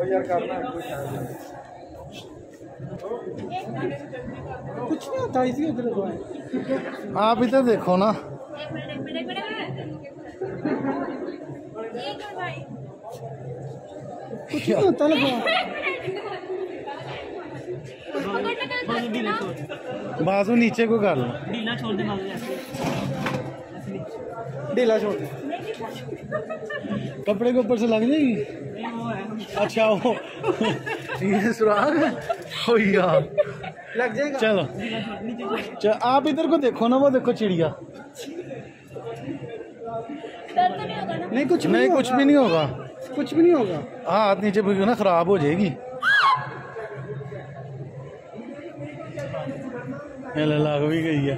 यार करना कुछ नहीं होता इसी उधर। आप इधर देखो ना। कुछ नहीं होता लगा। बाजू नीचे को कर लो। ढीला छोड़ दे, ढीला छोड़ दे। कपड़े के ऊपर से लग जाएगी। अच्छा वो ये सुराग है। ओ यार लग जाएगा। चलो आप इधर को देखो ना, वो देखो चिड़िया। नहीं कुछ नहीं कुछ भी नहीं होगा, कुछ भी नहीं होगा। हाँ हाथ नीचे भी ना खराब हो जाएगी। लाग भी गई है।